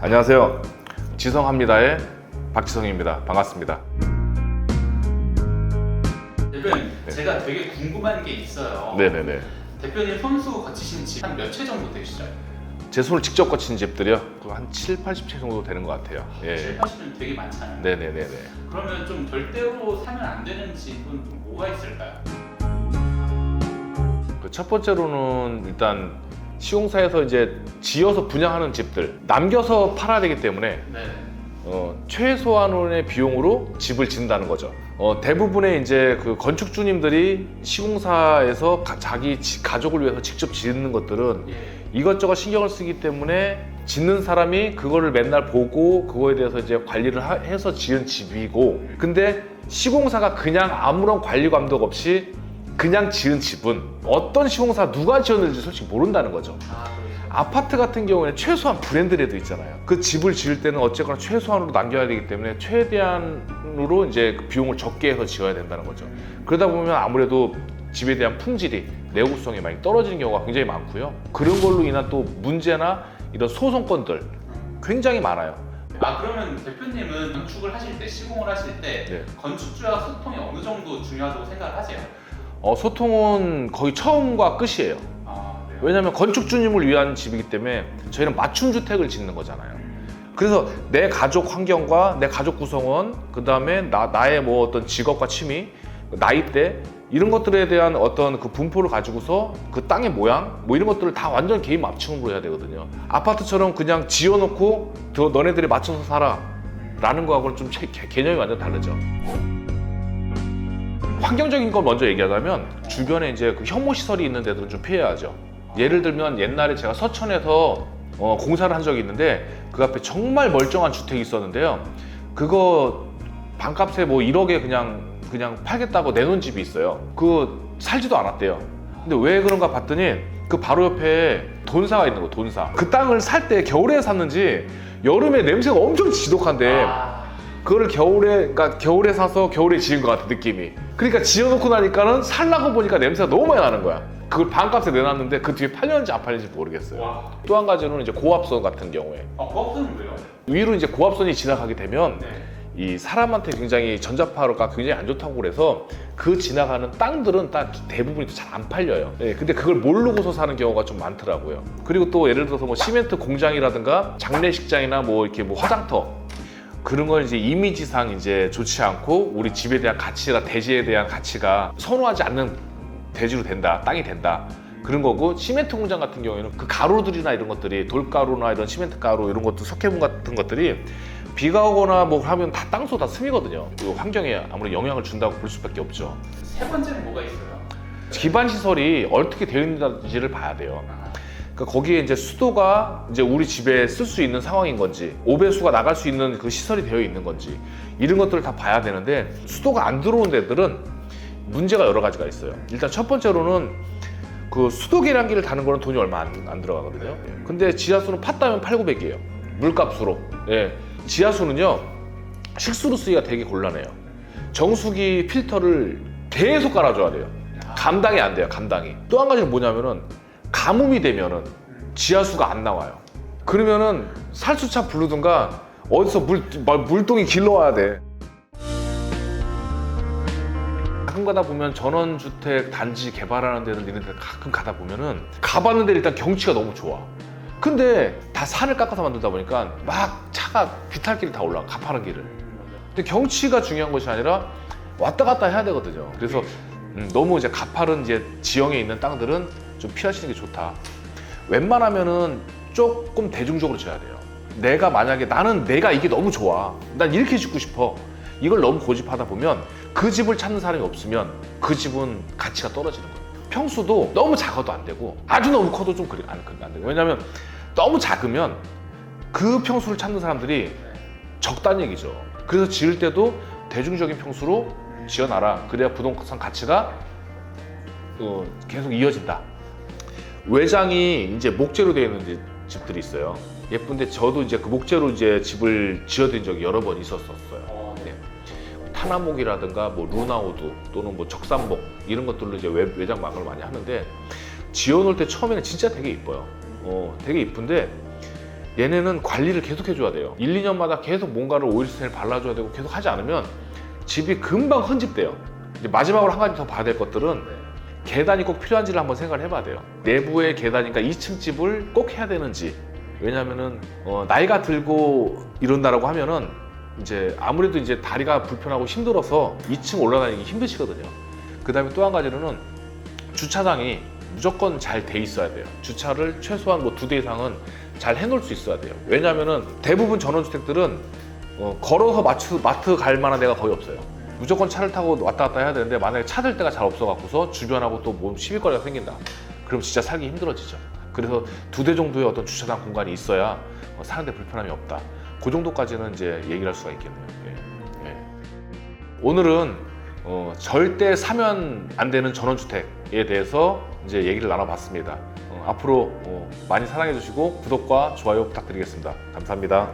안녕하세요. 지성합니다의 박지성입니다. 반갑습니다. 대표님, 제가 되게 궁금한 게 있어요. 네네네. 대표님 손수 거치신 집 한 몇 채 정도 되시죠? 제 손을 직접 거친 집들이요? 한 7, 80채 정도 되는 것 같아요. 7, 80은 되게 많잖아요. 네네네네. 그러면 좀 절대로 사면 안 되는 집은 좀 뭐가 있을까요? 첫 번째로는 일단 시공사에서 이제 지어서 분양하는 집들 남겨서 팔아야 되기 때문에 네. 최소한의 비용으로 집을 짓는다는 거죠. 대부분의 이제 그 건축주님들이 시공사에서 자기 가족을 위해서 직접 짓는 것들은 예. 이것저것 신경을 쓰기 때문에 짓는 사람이 그거를 맨날 보고 그거에 대해서 이제 관리를 해서 지은 집이고, 근데 시공사가 그냥 아무런 관리 감독 없이 그냥 지은 집은 어떤 시공사 누가 지었는지 솔직히 모른다는 거죠. 아파트 같은 경우에는 최소한 브랜드라도 있잖아요. 그 집을 지을 때는 어쨌거나 최소한으로 남겨야 되기 때문에 최대한으로 이제 그 비용을 적게 해서 지어야 된다는 거죠. 그러다 보면 아무래도 집에 대한 품질이, 내구성이 많이 떨어지는 경우가 굉장히 많고요. 그런 걸로 인한 또 문제나 이런 소송건들 굉장히 많아요. 그러면 대표님은 건축을 하실 때, 시공을 하실 때 네. 건축주와 소통이 어느 정도 중요하다고 생각을 하세요? 소통은 거의 처음과 끝이에요. 네. 왜냐하면 건축주님을 위한 집이기 때문에 저희는 맞춤 주택을 짓는 거잖아요. 그래서 내 가족 환경과 내 가족 구성원, 그 다음에 나의 뭐 어떤 직업과 취미, 나이대 이런 것들에 대한 어떤 그 분포를 가지고서 그 땅의 모양 뭐 이런 것들을 다 완전 개인 맞춤으로 해야 되거든요. 아파트처럼 그냥 지어놓고 너네들이 맞춰서 살아 라는 거하고는 좀 개념이 완전 다르죠. 환경적인 걸 먼저 얘기하자면 주변에 이제 그 혐오 시설이 있는 데들은 좀 피해야죠. 예를 들면 옛날에 제가 서천에서 공사를 한 적이 있는데 그 앞에 정말 멀쩡한 주택이 있었는데요. 그거 반값에 뭐 1억에 그냥 팔겠다고 내놓은 집이 있어요. 그 살지도 않았대요. 근데 왜 그런가 봤더니 그 바로 옆에 돈사가 있는 거, 돈사. 그 땅을 살 때 겨울에 샀는지 여름에 냄새가 엄청 지독한데 그거를 겨울에 사서 겨울에 지은 것 같아, 느낌이. 그러니까 지어놓고 나니까는 살라고 보니까 냄새가 너무 많이 나는 거야. 그걸 반값에 내놨는데 그 뒤에 팔렸는지 안 팔렸는지 모르겠어요. 또 한 가지는 이제 고압선 같은 경우에 고압선은 왜요? 위로 이제 고압선이 지나가게 되면 네. 이 사람한테 굉장히 전자파가 굉장히 안 좋다고 그래서 그 지나가는 땅들은 딱 대부분이 잘 안 팔려요. 네, 근데 그걸 모르고서 사는 경우가 좀 많더라고요. 그리고 또 예를 들어서 뭐 시멘트 공장이라든가 장례식장이나 뭐 이렇게 뭐 화장터 그런 건 이제 이미지상 이제 좋지 않고 우리 집에 대한 가치나 대지에 대한 가치가 선호하지 않는 대지로 된다, 땅이 된다. 그런 거고, 시멘트 공장 같은 경우에는 그 가루들이나 이런 것들이 돌가루나 이런 시멘트 가루 이런 것도 석회분 같은 것들이 비가 오거나 뭐 하면 다 땅속 다 스미거든요. 그 환경에 아무래도 영향을 준다고 볼 수밖에 없죠. 세 번째는 뭐가 있어요? 기반 시설이 어떻게 되어 있는지를 봐야 돼요. 그러니까 거기에 이제 수도가 이제 우리 집에 쓸 수 있는 상황인 건지, 오배수가 나갈 수 있는 그 시설이 되어 있는 건지 이런 것들을 다 봐야 되는데, 수도가 안 들어온 데들은 문제가 여러 가지가 있어요. 일단 첫 번째로는 그 수도 계량기를 다는 거는 돈이 얼마 안 들어가거든요. 근데 지하수는 팠다면 8,900이에요. 물값으로. 예. 지하수는요, 식수로 쓰기가 되게 곤란해요. 정수기 필터를 계속 깔아줘야 돼요. 감당이 안 돼요, 감당이. 또 한 가지는 뭐냐면은 가뭄이 되면은 지하수가 안 나와요. 그러면은 살수차 부르든가 어디서 물동이 길러와야 돼. 가끔 가다 보면 전원주택 단지 개발하는 데는 이런 데 가끔 가다 보면은 가봤는데 일단 경치가 너무 좋아. 근데 다 산을 깎아서 만들다 보니까 막 차가 비탈길을 다 올라가, 가파른 길을. 근데 경치가 중요한 것이 아니라 왔다 갔다 해야 되거든요. 그래서 너무 이제 가파른 이제 지형에 있는 땅들은 좀 피하시는 게 좋다. 웬만하면은 조금 대중적으로 지어야 돼요. 만약에 내가 이게 너무 좋아, 난 이렇게 짓고 싶어, 이걸 너무 고집하다 보면 그 집을 찾는 사람이 없으면 그 집은 가치가 떨어지는 거예요. 평수도 너무 작아도 안 되고 아주 너무 커도 좀 안 되고. 왜냐면 너무 작으면 그 평수를 찾는 사람들이 적다는 얘기죠. 그래서 지을 때도 대중적인 평수로 지어놔라. 그래야 부동산 가치가 계속 이어진다. 외장이 이제 목재로 되어 있는 집들이 있어요. 예쁜데 저도 이제 그 목재로 이제 집을 지어드린 적이 여러 번 있었어요. 네. 타나목이라든가 뭐 루나우드 또는 뭐 적산목 이런 것들로 이제 외장 마감을 많이 하는데 지어놓을 때 처음에는 진짜 되게 이뻐요. 되게 이쁜데 얘네는 관리를 계속 해줘야 돼요. 1, 2년마다 계속 뭔가를 오일스텐을 발라줘야 되고 계속 하지 않으면 집이 금방 헌집돼요. 이제 마지막으로 한 가지 더 봐야 될 것들은 계단이 꼭 필요한지를 한번 생각을 해봐야 돼요. 내부의 계단이니까 2층 집을 꼭 해야 되는지. 왜냐면은 나이가 들고 이런다라고 하면은 이제 아무래도 이제 다리가 불편하고 힘들어서 2층 올라다니기 힘드시거든요. 그 다음에 또 한 가지로는 주차장이 무조건 잘 돼 있어야 돼요. 주차를 최소한 뭐 2대 이상은 잘 해놓을 수 있어야 돼요. 왜냐면은 대부분 전원주택들은 걸어서 마트 갈 만한 데가 거의 없어요. 무조건 차를 타고 왔다 갔다 해야 되는데 만약에 찾을 데가 잘 없어갖고서 주변하고 또 뭐 시비거리가 생긴다. 그럼 진짜 살기 힘들어지죠. 그래서 2대 정도의 어떤 주차장 공간이 있어야 사는데 불편함이 없다. 그 정도까지는 이제 얘기를 할 수가 있겠네요. 예. 예. 오늘은 절대 사면 안 되는 전원주택에 대해서 이제 얘기를 나눠봤습니다. 앞으로 많이 사랑해 주시고 구독과 좋아요 부탁드리겠습니다. 감사합니다.